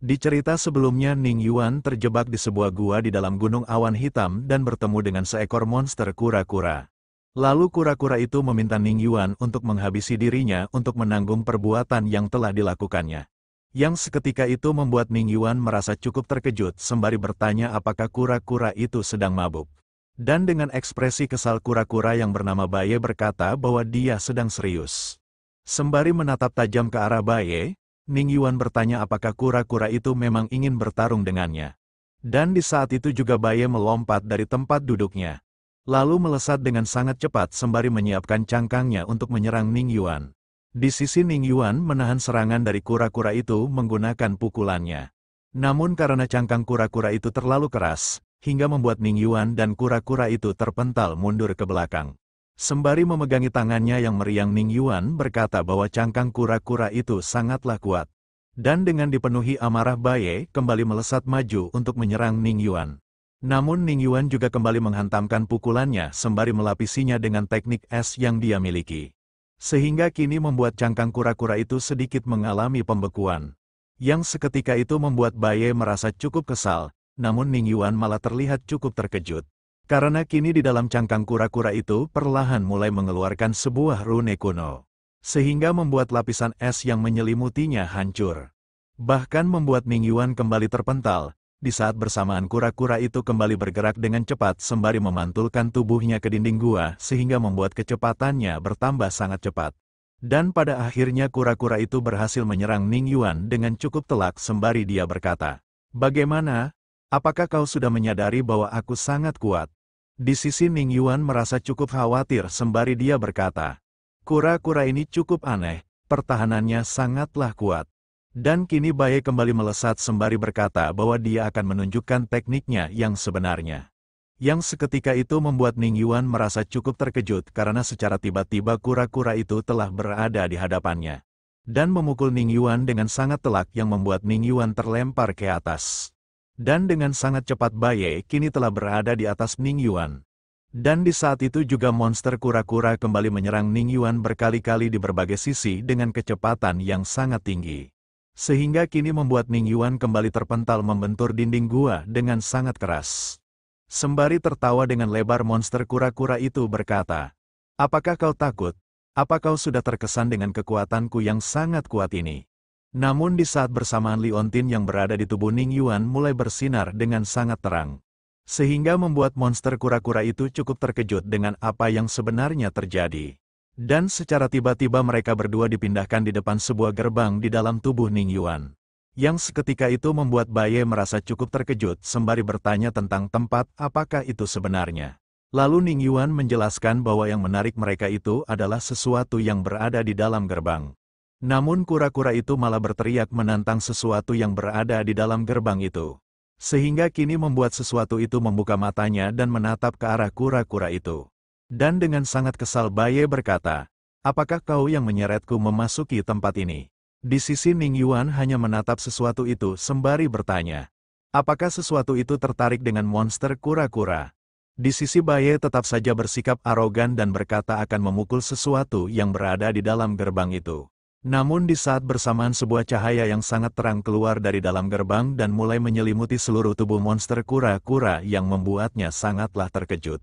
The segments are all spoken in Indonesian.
Di cerita sebelumnya Ning Yuan terjebak di sebuah gua di dalam gunung awan hitam dan bertemu dengan seekor monster kura-kura. Lalu kura-kura itu meminta Ning Yuan untuk menghabisi dirinya untuk menanggung perbuatan yang telah dilakukannya. Yang seketika itu membuat Ning Yuan merasa cukup terkejut sembari bertanya apakah kura-kura itu sedang mabuk. Dan dengan ekspresi kesal kura-kura yang bernama Baye berkata bahwa dia sedang serius. Sembari menatap tajam ke arah Baye, Ning Yuan bertanya apakah kura-kura itu memang ingin bertarung dengannya. Dan di saat itu juga Baye melompat dari tempat duduknya. Lalu melesat dengan sangat cepat sembari menyiapkan cangkangnya untuk menyerang Ning Yuan. Di sisi Ning Yuan menahan serangan dari kura-kura itu menggunakan pukulannya. Namun karena cangkang kura-kura itu terlalu keras, hingga membuat Ning Yuan dan kura-kura itu terpental mundur ke belakang. Sembari memegangi tangannya yang meriang Ning Yuan berkata bahwa cangkang kura-kura itu sangatlah kuat. Dan dengan dipenuhi amarah Baye kembali melesat maju untuk menyerang Ning Yuan. Namun Ning Yuan juga kembali menghantamkan pukulannya sembari melapisinya dengan teknik es yang dia miliki. Sehingga kini membuat cangkang kura-kura itu sedikit mengalami pembekuan. Yang seketika itu membuat Baye merasa cukup kesal, namun Ning Yuan malah terlihat cukup terkejut. Karena kini di dalam cangkang kura-kura itu perlahan mulai mengeluarkan sebuah rune kuno. Sehingga membuat lapisan es yang menyelimutinya hancur. Bahkan membuat Ning Yuan kembali terpental, di saat bersamaan kura-kura itu kembali bergerak dengan cepat sembari memantulkan tubuhnya ke dinding gua sehingga membuat kecepatannya bertambah sangat cepat. Dan pada akhirnya kura-kura itu berhasil menyerang Ning Yuan dengan cukup telak sembari dia berkata, "Bagaimana? Apakah kau sudah menyadari bahwa aku sangat kuat?" Di sisi Ning Yuan merasa cukup khawatir sembari dia berkata, "Kura-kura ini cukup aneh, pertahanannya sangatlah kuat." Dan kini Baye kembali melesat sembari berkata bahwa dia akan menunjukkan tekniknya yang sebenarnya. Yang seketika itu membuat Ning Yuan merasa cukup terkejut karena secara tiba-tiba kura-kura itu telah berada di hadapannya. Dan memukul Ning Yuan dengan sangat telak yang membuat Ning Yuan terlempar ke atas. Dan dengan sangat cepat Baye kini telah berada di atas Ning Yuan. Dan di saat itu juga monster kura-kura kembali menyerang Ning Yuan berkali-kali di berbagai sisi dengan kecepatan yang sangat tinggi. Sehingga kini membuat Ning Yuan kembali terpental membentur dinding gua dengan sangat keras. Sembari tertawa dengan lebar monster kura-kura itu berkata, "Apakah kau takut? Apa kau sudah terkesan dengan kekuatanku yang sangat kuat ini?" Namun di saat bersamaan liontin yang berada di tubuh Ning Yuan mulai bersinar dengan sangat terang. Sehingga membuat monster kura-kura itu cukup terkejut dengan apa yang sebenarnya terjadi. Dan secara tiba-tiba mereka berdua dipindahkan di depan sebuah gerbang di dalam tubuh Ning Yuan. Yang seketika itu membuat Baye merasa cukup terkejut sembari bertanya tentang tempat apakah itu sebenarnya. Lalu Ning Yuan menjelaskan bahwa yang menarik mereka itu adalah sesuatu yang berada di dalam gerbang. Namun kura-kura itu malah berteriak menantang sesuatu yang berada di dalam gerbang itu. Sehingga kini membuat sesuatu itu membuka matanya dan menatap ke arah kura-kura itu. Dan dengan sangat kesal Baye berkata, "Apakah kau yang menyeretku memasuki tempat ini?" Di sisi Ning Yuan hanya menatap sesuatu itu sembari bertanya, "Apakah sesuatu itu tertarik dengan monster kura-kura?" Di sisi Baye tetap saja bersikap arogan dan berkata akan memukul sesuatu yang berada di dalam gerbang itu. Namun di saat bersamaan sebuah cahaya yang sangat terang keluar dari dalam gerbang dan mulai menyelimuti seluruh tubuh monster kura-kura yang membuatnya sangatlah terkejut.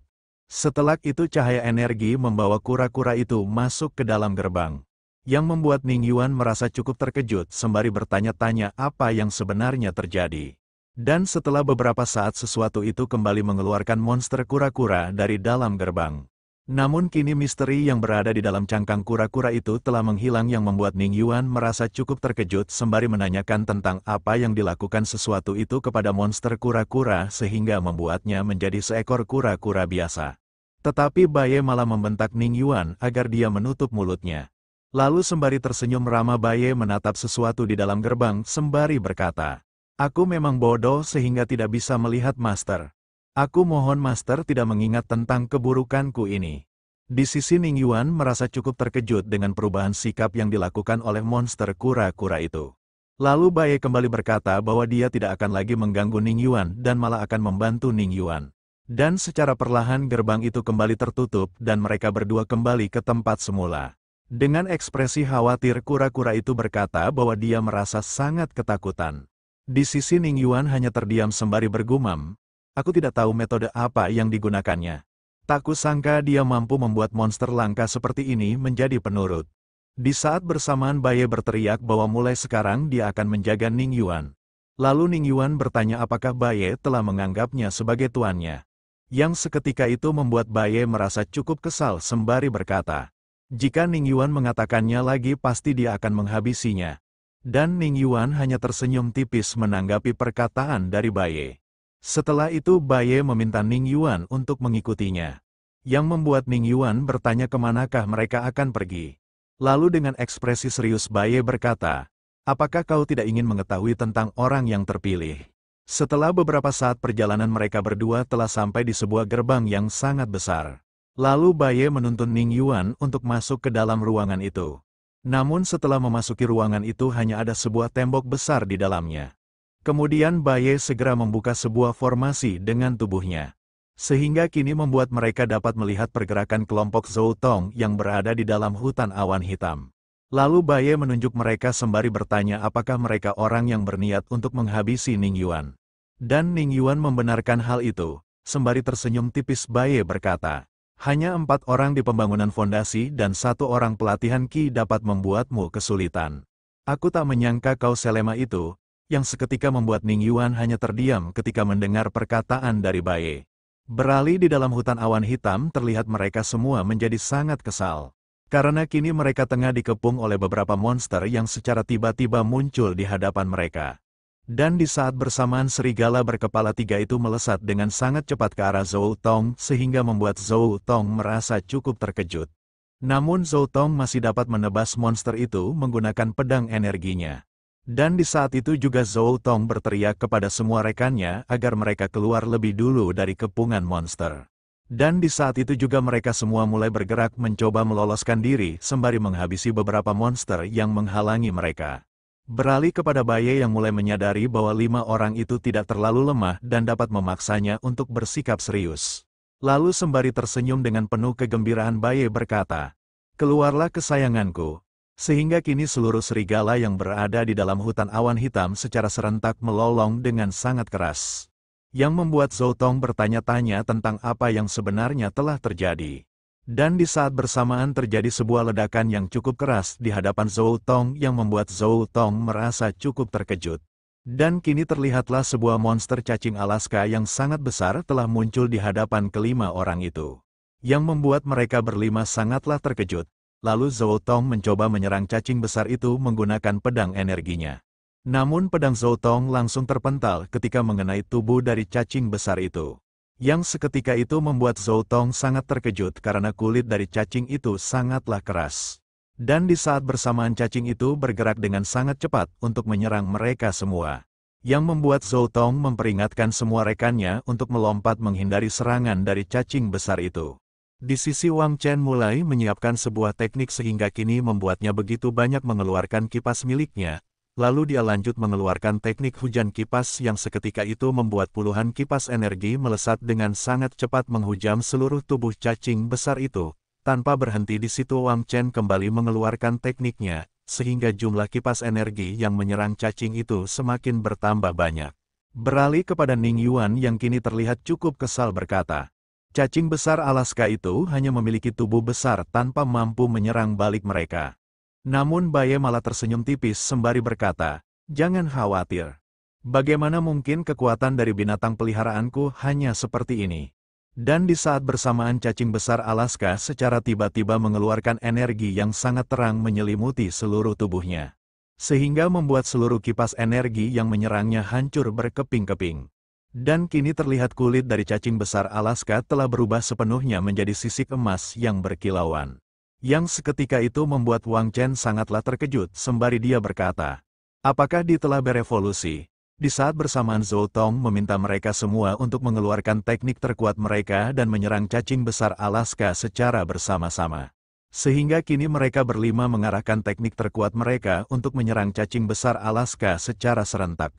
Setelah itu cahaya energi membawa kura-kura itu masuk ke dalam gerbang. Yang membuat Ning Yuan merasa cukup terkejut sembari bertanya-tanya apa yang sebenarnya terjadi. Dan setelah beberapa saat sesuatu itu kembali mengeluarkan monster kura-kura dari dalam gerbang. Namun kini misteri yang berada di dalam cangkang kura-kura itu telah menghilang yang membuat Ning Yuan merasa cukup terkejut sembari menanyakan tentang apa yang dilakukan sesuatu itu kepada monster kura-kura sehingga membuatnya menjadi seekor kura-kura biasa. Tetapi Baye malah membentak Ning Yuan agar dia menutup mulutnya. Lalu sembari tersenyum ramah Baye menatap sesuatu di dalam gerbang sembari berkata, "Aku memang bodoh sehingga tidak bisa melihat Master. Aku mohon Master tidak mengingat tentang keburukanku ini." Di sisi Ning Yuan merasa cukup terkejut dengan perubahan sikap yang dilakukan oleh monster kura-kura itu. Lalu Baye kembali berkata bahwa dia tidak akan lagi mengganggu Ning Yuan dan malah akan membantu Ning Yuan. Dan secara perlahan gerbang itu kembali tertutup dan mereka berdua kembali ke tempat semula. Dengan ekspresi khawatir kura-kura itu berkata bahwa dia merasa sangat ketakutan. Di sisi Ning Yuan hanya terdiam sembari bergumam, aku tidak tahu metode apa yang digunakannya. Tak kusangka dia mampu membuat monster langka seperti ini menjadi penurut. Di saat bersamaan Baye berteriak bahwa mulai sekarang dia akan menjaga Ning Yuan. Lalu Ning Yuan bertanya apakah Baye telah menganggapnya sebagai tuannya. Yang seketika itu membuat Baye merasa cukup kesal sembari berkata, jika Ning Yuan mengatakannya lagi pasti dia akan menghabisinya. Dan Ning Yuan hanya tersenyum tipis menanggapi perkataan dari Baye. Setelah itu Baye meminta Ning Yuan untuk mengikutinya. Yang membuat Ning Yuan bertanya kemanakah mereka akan pergi. Lalu dengan ekspresi serius Baye berkata, apakah kau tidak ingin mengetahui tentang orang yang terpilih? Setelah beberapa saat perjalanan mereka berdua telah sampai di sebuah gerbang yang sangat besar. Lalu Baye menuntun Ning Yuan untuk masuk ke dalam ruangan itu. Namun setelah memasuki ruangan itu hanya ada sebuah tembok besar di dalamnya. Kemudian Baye segera membuka sebuah formasi dengan tubuhnya. Sehingga kini membuat mereka dapat melihat pergerakan kelompok Zhou Tong yang berada di dalam hutan awan hitam. Lalu Baye menunjuk mereka sembari bertanya apakah mereka orang yang berniat untuk menghabisi Ning Yuan. Dan Ning Yuan membenarkan hal itu, sembari tersenyum tipis Baye berkata, hanya 4 orang di pembangunan fondasi dan 1 orang pelatihan Qi dapat membuatmu kesulitan. Aku tak menyangka kau selema itu, yang seketika membuat Ning Yuan hanya terdiam ketika mendengar perkataan dari Baye. Beralih di dalam hutan awan hitam terlihat mereka semua menjadi sangat kesal. Karena kini mereka tengah dikepung oleh beberapa monster yang secara tiba-tiba muncul di hadapan mereka. Dan di saat bersamaan serigala berkepala 3 itu melesat dengan sangat cepat ke arah Zhou Tong sehingga membuat Zhou Tong merasa cukup terkejut. Namun Zhou Tong masih dapat menebas monster itu menggunakan pedang energinya. Dan di saat itu juga Zhou Tong berteriak kepada semua rekannya agar mereka keluar lebih dulu dari kepungan monster. Dan di saat itu juga mereka semua mulai bergerak mencoba meloloskan diri sembari menghabisi beberapa monster yang menghalangi mereka. Beralih kepada Baye yang mulai menyadari bahwa 5 orang itu tidak terlalu lemah dan dapat memaksanya untuk bersikap serius. Lalu sembari tersenyum dengan penuh kegembiraan Baye berkata, keluarlah kesayanganku. Sehingga kini seluruh serigala yang berada di dalam hutan awan hitam secara serentak melolong dengan sangat keras. Yang membuat Zhou Tong bertanya-tanya tentang apa yang sebenarnya telah terjadi. Dan di saat bersamaan terjadi sebuah ledakan yang cukup keras di hadapan Zhou Tong yang membuat Zhou Tong merasa cukup terkejut. Dan kini terlihatlah sebuah monster cacing Alaska yang sangat besar telah muncul di hadapan kelima orang itu. Yang membuat mereka berlima sangatlah terkejut. Lalu Zhou Tong mencoba menyerang cacing besar itu menggunakan pedang energinya. Namun pedang Zhou Tong langsung terpental ketika mengenai tubuh dari cacing besar itu. Yang seketika itu membuat Zhou Tong sangat terkejut karena kulit dari cacing itu sangatlah keras. Dan di saat bersamaan cacing itu bergerak dengan sangat cepat untuk menyerang mereka semua. Yang membuat Zhou Tong memperingatkan semua rekannya untuk melompat menghindari serangan dari cacing besar itu. Di sisi Wang Chen mulai menyiapkan sebuah teknik sehingga kini membuatnya begitu banyak mengeluarkan kipas miliknya, lalu dia lanjut mengeluarkan teknik hujan kipas yang seketika itu membuat puluhan kipas energi melesat dengan sangat cepat menghujam seluruh tubuh cacing besar itu. Tanpa berhenti di situ Wang Chen kembali mengeluarkan tekniknya, sehingga jumlah kipas energi yang menyerang cacing itu semakin bertambah banyak. Beralih kepada Ning Yuan yang kini terlihat cukup kesal berkata, cacing besar Alaska itu hanya memiliki tubuh besar tanpa mampu menyerang balik mereka. Namun Baye malah tersenyum tipis sembari berkata, jangan khawatir. Bagaimana mungkin kekuatan dari binatang peliharaanku hanya seperti ini? Dan di saat bersamaan cacing besar Alaska secara tiba-tiba mengeluarkan energi yang sangat terang menyelimuti seluruh tubuhnya. Sehingga membuat seluruh kipas energi yang menyerangnya hancur berkeping-keping. Dan kini terlihat kulit dari cacing besar Alaska telah berubah sepenuhnya menjadi sisik emas yang berkilauan. Yang seketika itu membuat Wang Chen sangatlah terkejut sembari dia berkata, apakah dia telah berevolusi? Di saat bersamaan Zhou Tong meminta mereka semua untuk mengeluarkan teknik terkuat mereka dan menyerang cacing besar Alaska secara bersama-sama. Sehingga kini mereka berlima mengarahkan teknik terkuat mereka untuk menyerang cacing besar Alaska secara serentak.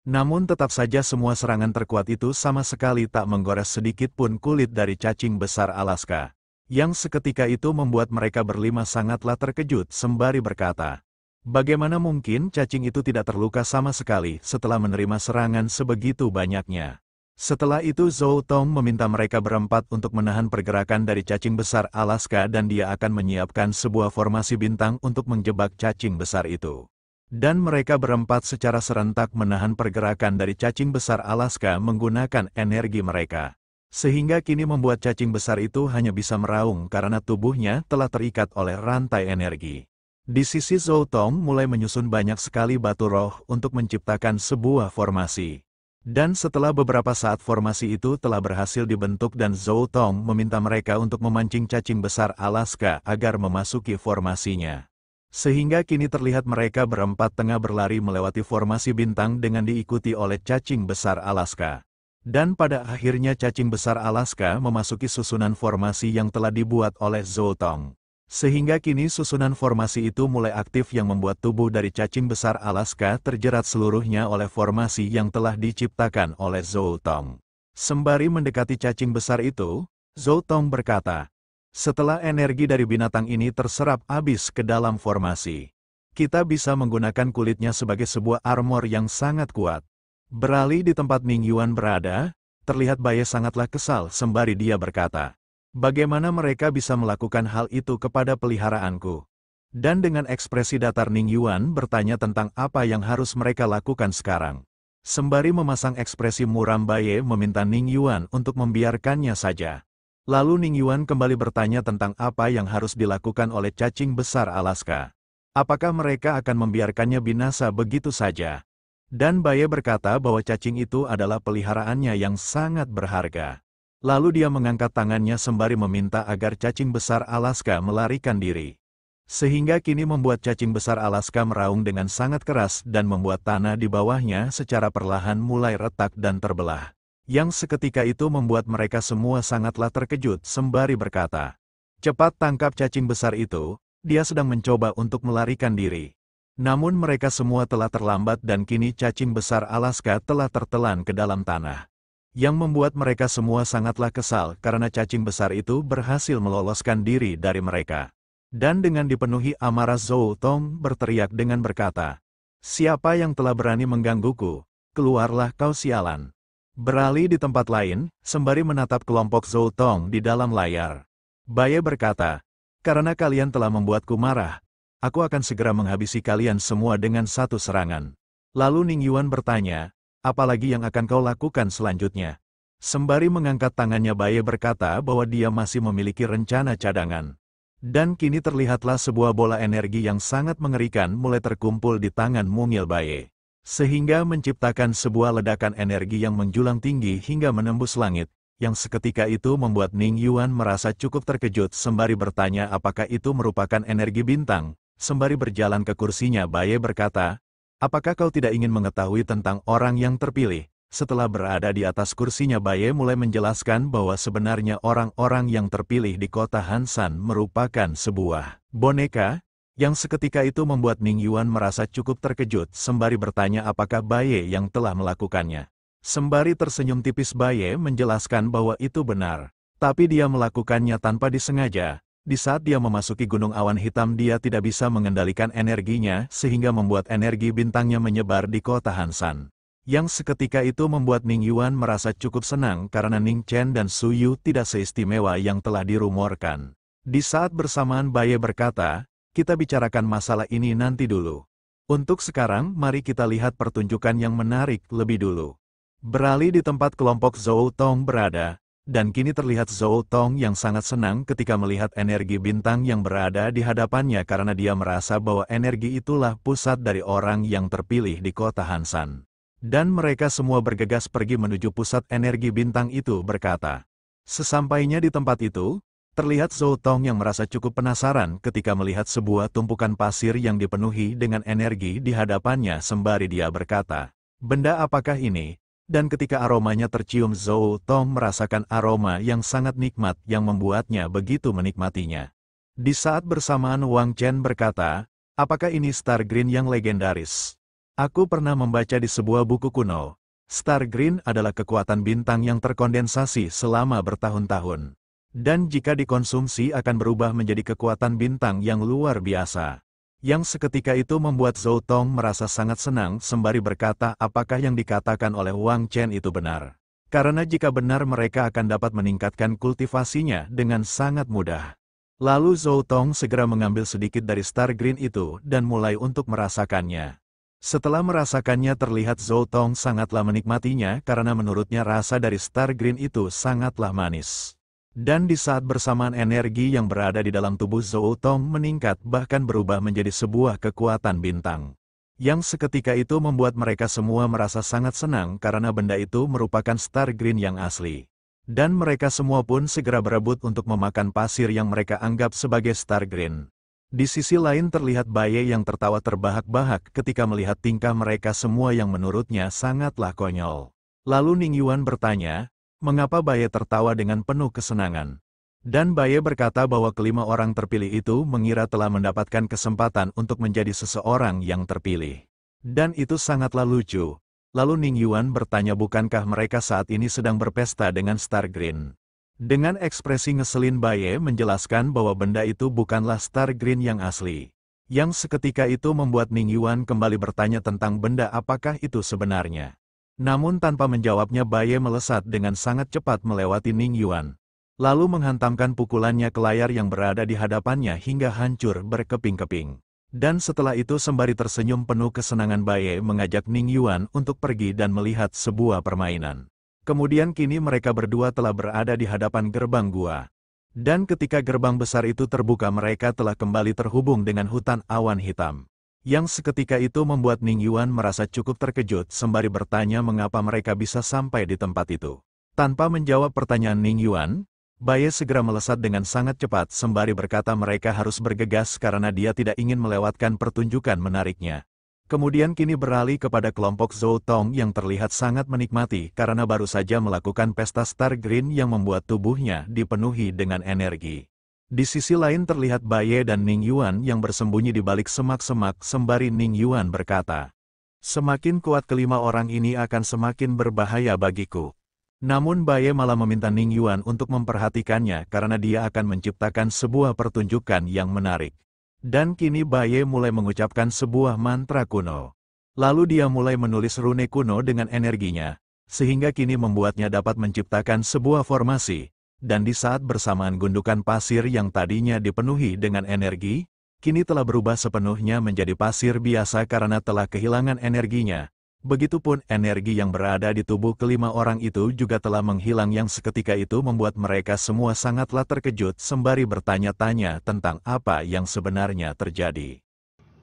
Namun tetap saja semua serangan terkuat itu sama sekali tak menggores sedikit pun kulit dari cacing besar Alaska. Yang seketika itu membuat mereka berlima sangatlah terkejut sembari berkata, Bagaimana mungkin cacing itu tidak terluka sama sekali setelah menerima serangan sebegitu banyaknya? Setelah itu Zhou Tong meminta mereka berempat untuk menahan pergerakan dari cacing besar Alaska dan dia akan menyiapkan sebuah formasi bintang untuk menjebak cacing besar itu. Dan mereka berempat secara serentak menahan pergerakan dari cacing besar Alaska menggunakan energi mereka. Sehingga kini membuat cacing besar itu hanya bisa meraung karena tubuhnya telah terikat oleh rantai energi. Di sisi Zhou Tong mulai menyusun banyak sekali batu roh untuk menciptakan sebuah formasi. Dan setelah beberapa saat formasi itu telah berhasil dibentuk dan Zhou Tong meminta mereka untuk memancing cacing besar Alaska agar memasuki formasinya. Sehingga kini terlihat mereka berempat tengah berlari melewati formasi bintang dengan diikuti oleh cacing besar Alaska. Dan pada akhirnya cacing besar Alaska memasuki susunan formasi yang telah dibuat oleh Zhou Tong. Sehingga kini susunan formasi itu mulai aktif yang membuat tubuh dari cacing besar Alaska terjerat seluruhnya oleh formasi yang telah diciptakan oleh Zhou Tong. Sembari mendekati cacing besar itu, Zhou Tong berkata, setelah energi dari binatang ini terserap habis ke dalam formasi, kita bisa menggunakan kulitnya sebagai sebuah armor yang sangat kuat. Beralih di tempat Ning Yuan berada, terlihat Baye sangatlah kesal sembari dia berkata, bagaimana mereka bisa melakukan hal itu kepada peliharaanku? Dan dengan ekspresi datar Ning Yuan bertanya tentang apa yang harus mereka lakukan sekarang. Sembari memasang ekspresi muram Baye meminta Ning Yuan untuk membiarkannya saja. Lalu Ning Yuan kembali bertanya tentang apa yang harus dilakukan oleh cacing besar Alaska. Apakah mereka akan membiarkannya binasa begitu saja? Dan Baye berkata bahwa cacing itu adalah peliharaannya yang sangat berharga. Lalu dia mengangkat tangannya sembari meminta agar cacing besar Alaska melarikan diri. Sehingga kini membuat cacing besar Alaska meraung dengan sangat keras dan membuat tanah di bawahnya secara perlahan mulai retak dan terbelah. Yang seketika itu membuat mereka semua sangatlah terkejut sembari berkata, cepat tangkap cacing besar itu, dia sedang mencoba untuk melarikan diri. Namun mereka semua telah terlambat dan kini cacing besar Alaska telah tertelan ke dalam tanah. Yang membuat mereka semua sangatlah kesal karena cacing besar itu berhasil meloloskan diri dari mereka. Dan dengan dipenuhi amarah Zhou Tong berteriak dengan berkata, siapa yang telah berani menggangguku, keluarlah kau sialan. Beralih di tempat lain, sembari menatap kelompok Zhou Tong di dalam layar. Baye berkata, karena kalian telah membuatku marah, aku akan segera menghabisi kalian semua dengan satu serangan. Lalu Ning Yuan bertanya, apalagi yang akan kau lakukan selanjutnya? Sembari mengangkat tangannya Baye berkata bahwa dia masih memiliki rencana cadangan. Dan kini terlihatlah sebuah bola energi yang sangat mengerikan mulai terkumpul di tangan mungil Baye. Sehingga menciptakan sebuah ledakan energi yang menjulang tinggi hingga menembus langit, yang seketika itu membuat Ning Yuan merasa cukup terkejut sembari bertanya apakah itu merupakan energi bintang. Sembari berjalan ke kursinya Baye berkata, apakah kau tidak ingin mengetahui tentang orang yang terpilih? Setelah berada di atas kursinya Baye mulai menjelaskan bahwa sebenarnya orang-orang yang terpilih di kota Hansan merupakan sebuah boneka, yang seketika itu membuat Ning Yuan merasa cukup terkejut sembari bertanya apakah Baye yang telah melakukannya. Sembari tersenyum tipis Baye menjelaskan bahwa itu benar, tapi dia melakukannya tanpa disengaja. Di saat dia memasuki gunung awan hitam dia tidak bisa mengendalikan energinya sehingga membuat energi bintangnya menyebar di kota Hansan. Yang seketika itu membuat Ning Yuan merasa cukup senang karena Ning Chen dan Su Yu tidak seistimewa yang telah dirumorkan. Di saat bersamaan Baye berkata, kita bicarakan masalah ini nanti dulu. Untuk sekarang mari kita lihat pertunjukan yang menarik lebih dulu. Beralih di tempat kelompok Zhou Tong berada, dan kini terlihat Zhou Tong yang sangat senang ketika melihat energi bintang yang berada di hadapannya karena dia merasa bahwa energi itulah pusat dari orang yang terpilih di kota Hansan. Dan mereka semua bergegas pergi menuju pusat energi bintang itu berkata. Sesampainya di tempat itu, terlihat Zhou Tong yang merasa cukup penasaran ketika melihat sebuah tumpukan pasir yang dipenuhi dengan energi di hadapannya sembari dia berkata, benda apakah ini? Dan ketika aromanya tercium Zhou Tong merasakan aroma yang sangat nikmat yang membuatnya begitu menikmatinya. Di saat bersamaan Wang Chen berkata, apakah ini Star Green yang legendaris? Aku pernah membaca di sebuah buku kuno. Star Green adalah kekuatan bintang yang terkondensasi selama bertahun-tahun. Dan jika dikonsumsi akan berubah menjadi kekuatan bintang yang luar biasa. Yang seketika itu membuat Zhou Tong merasa sangat senang sembari berkata apakah yang dikatakan oleh Wang Chen itu benar. Karena jika benar mereka akan dapat meningkatkan kultivasinya dengan sangat mudah. Lalu Zhou Tong segera mengambil sedikit dari Star Green itu dan mulai untuk merasakannya. Setelah merasakannya terlihat Zhou Tong sangatlah menikmatinya karena menurutnya rasa dari Star Green itu sangatlah manis. Dan di saat bersamaan energi yang berada di dalam tubuh Zhou Tong meningkat bahkan berubah menjadi sebuah kekuatan bintang. Yang seketika itu membuat mereka semua merasa sangat senang karena benda itu merupakan Star Green yang asli. Dan mereka semua pun segera berebut untuk memakan pasir yang mereka anggap sebagai Star Green. Di sisi lain terlihat Baye yang tertawa terbahak-bahak ketika melihat tingkah mereka semua yang menurutnya sangatlah konyol. Lalu Ning Yuan bertanya, mengapa Baye tertawa dengan penuh kesenangan? Dan Baye berkata bahwa kelima orang terpilih itu mengira telah mendapatkan kesempatan untuk menjadi seseorang yang terpilih. Dan itu sangatlah lucu. Lalu Ning Yuan bertanya bukankah mereka saat ini sedang berpesta dengan Star Green? Dengan ekspresi ngeselin Baye menjelaskan bahwa benda itu bukanlah Star Green yang asli. Yang seketika itu membuat Ning Yuan kembali bertanya tentang benda apakah itu sebenarnya. Namun tanpa menjawabnya Baye melesat dengan sangat cepat melewati Ning Yuan. Lalu menghantamkan pukulannya ke layar yang berada di hadapannya hingga hancur berkeping-keping. Dan setelah itu sembari tersenyum penuh kesenangan Baye mengajak Ning Yuan untuk pergi dan melihat sebuah permainan. Kemudian kini mereka berdua telah berada di hadapan gerbang gua. Dan ketika gerbang besar itu terbuka mereka telah kembali terhubung dengan hutan awan hitam. Yang seketika itu membuat Ning Yuan merasa cukup terkejut sembari bertanya mengapa mereka bisa sampai di tempat itu. Tanpa menjawab pertanyaan Ning Yuan, Baye segera melesat dengan sangat cepat sembari berkata mereka harus bergegas karena dia tidak ingin melewatkan pertunjukan menariknya. Kemudian kini beralih kepada kelompok Zhou Tong yang terlihat sangat menikmati karena baru saja melakukan pesta Star Green yang membuat tubuhnya dipenuhi dengan energi. Di sisi lain terlihat Baye dan Ning Yuan yang bersembunyi di balik semak-semak sembari Ning Yuan berkata, semakin kuat kelima orang ini akan semakin berbahaya bagiku. Namun Baye malah meminta Ning Yuan untuk memperhatikannya karena dia akan menciptakan sebuah pertunjukan yang menarik. Dan kini Baye mulai mengucapkan sebuah mantra kuno. Lalu dia mulai menulis rune kuno dengan energinya, sehingga kini membuatnya dapat menciptakan sebuah formasi. Dan di saat bersamaan gundukan pasir yang tadinya dipenuhi dengan energi, kini telah berubah sepenuhnya menjadi pasir biasa karena telah kehilangan energinya. Begitupun energi yang berada di tubuh kelima orang itu juga telah menghilang yang seketika itu membuat mereka semua sangatlah terkejut sembari bertanya-tanya tentang apa yang sebenarnya terjadi.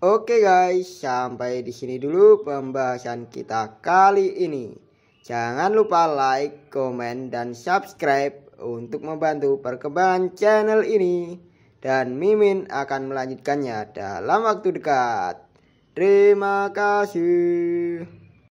Oke guys, sampai di sini dulu pembahasan kita kali ini. Jangan lupa like, komen, dan subscribe untuk membantu perkembangan channel ini. Dan Mimin akan melanjutkannya dalam waktu dekat. Terima kasih.